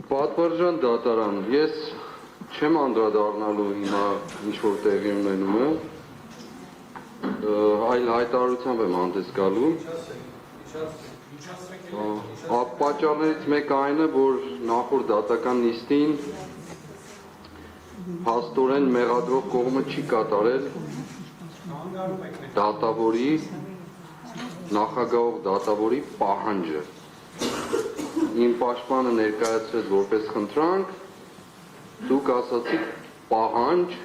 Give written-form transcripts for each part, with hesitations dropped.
Պատվարժան դատարան, ես չեմ անդրադառնալու հիմա ինչ-որ տեղի ունենում է, այլ հայտարարությամբ եմ հանդես գալու։ Պատճառներից մեկը այն է, որ նախորդ դատական նիստին փաստորեն մեղադրող կողմը չի կատարել դատավորի, նախագահող դատավորի պահանջը։ Իմ պաշտպանը ներկայացրեց որպես խնդրանք, դուք ասացիք պահանջ,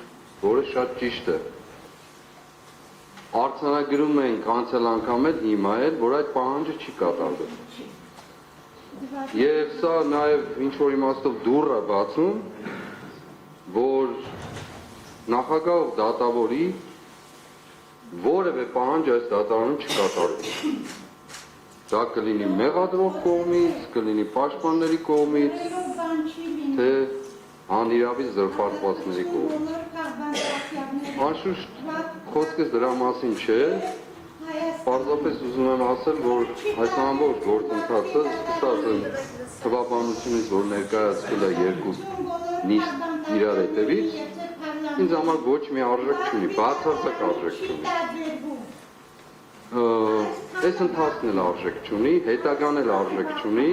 որը շատ ճիշտ է։ Արձանագրում ենք անցյալ անգամ էլ հիմա էլ, որ այդ պահանջը չի կատարվել։ Եվ սա նաև ինչ-որ իմաստով դուռ է բացում, որ նախագահող դատավորի որևէ պահանջ այս դատարանում չկատարվի։ Դա կլինի մեղադրող կողմից, կլինի պաշտպանների կողմից, թե անիրավի զրպարտվածների կողմից։ Անշուշտ խոսքս դրա մասին չէ, պարզապես ուզում եմ ասել, որ այս ամբողջ գործընթացը սկսած եմ թվաբանությունից, որ ներկայացվել է երկու նիստ իրար հետևից, ինձ համար ոչ մի արժեք չունի, բացարձակ արժեք չունի։ Այս ընթացքն էլ արժեք չունի, հետագան էլ արժեք չունի,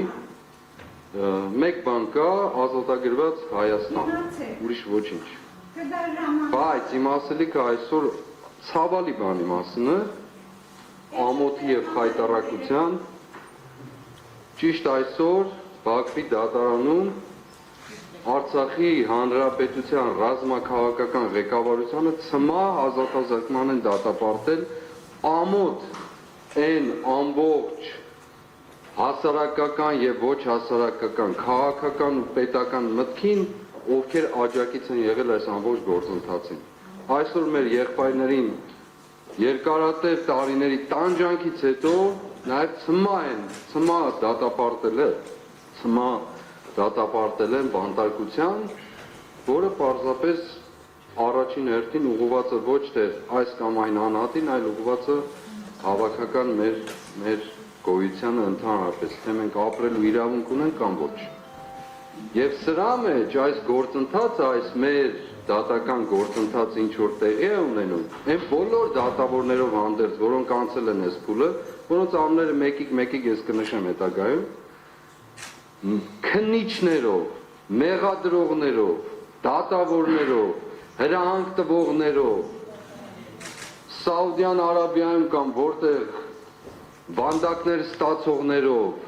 մեկ բան կա, ազատագրված Հայաստան, ուրիշ ոչինչ։ Բայց իմ ասելիքը այսօր ցավալի բանի մասին է, ամոթի և խայտառակության, ճիշտ այսօր Բաքվի դատարանում Արցախի Հանրապետության ռազմաքաղաքական ղեկավարությանը ցմահ ազատազրկման են դատապարտել ամոթ այն ամբողջ հասարակական և ոչ հասարակական, քաղաքական ու պետական մտքին, ովքեր աջակից են եղել այս ամբողջ գործընթացին։ Այսօր մեր եղբայրներին երկարատև տարիների տանջանքից հետո նաև ցմահ դատապարտել են բանտարկության, որը պարզապես առաջին հերթին ուղղված է ոչ թե այս կամ այն անհատին, այլ ուղղված է հավաքական մեր գոյությանը ընդհանրապես, թե մենք ապրելու իրավունք ունենք կամ ոչ։ Եվ սրա մեջ այս գործընթացը, այս մեր դատական գործընթացը ինչ որ տեղի է ունենում, այն բոլոր դատավորներով հանդերձ, որոնք անցել են այս փուլը, որոնց անունները մեկիկ ես կնշեմ հետագայում, քննիչներով, մեղադրողներով, դատավորներով, հրահանգ տվողներով, Սաուդյան Արաբիայում կամ որտեղ բանդակներ ստացողներով,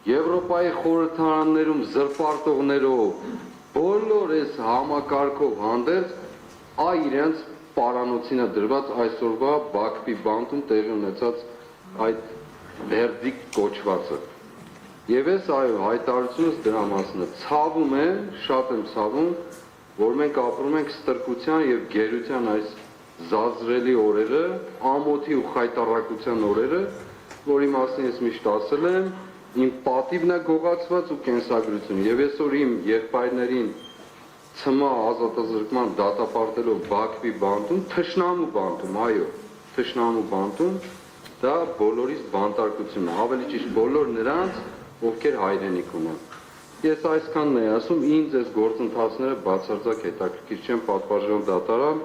Եվրոպայի խորհրդարաններում զրպարտողներով, բոլոր այս համակարգով հանդերձ իրենց պարանոցին է դրված այսօրվա Բաքվի բանտում տեղի ունեցած այդ վերդիկտ կոչվածը։ Եվ ես հայտարարությունս դրա մասն է, ցավում է, շատ եմ ցավում, որ մենք ապրում ենք ստրկության և գերության այս զազրելի օրերը, ամոթի ու խայտառակության օրերը, որի մասին ես միշտ ասել եմ, իմ պատիվն է գողացված ու կենսագրություն, և այսօր իմ եղբայրներին ցմահ ազատազրկման դատապարտելով Բաքվի բանտում, թշնամու բանտում, այո, թշնամու բանտում, դա բոլորիս բանտարկություն է, ավելի ճիշտ բոլոր նրանց, ովքեր հայրենիք ունեն։ Ես այսքանն եմ ասում, ինձ այս գործընթացները բացարձակ հետաքրքիր չեն, պատվարժան դատարան,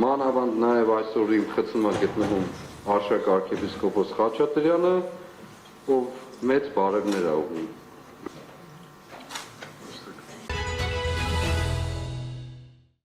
մանավանդ նաև այսօր իմ խցում է գտնվում Արշակ արքեպիսկոպոս Խաչատրյանը, ով մեծ բարևներ է ուղղում։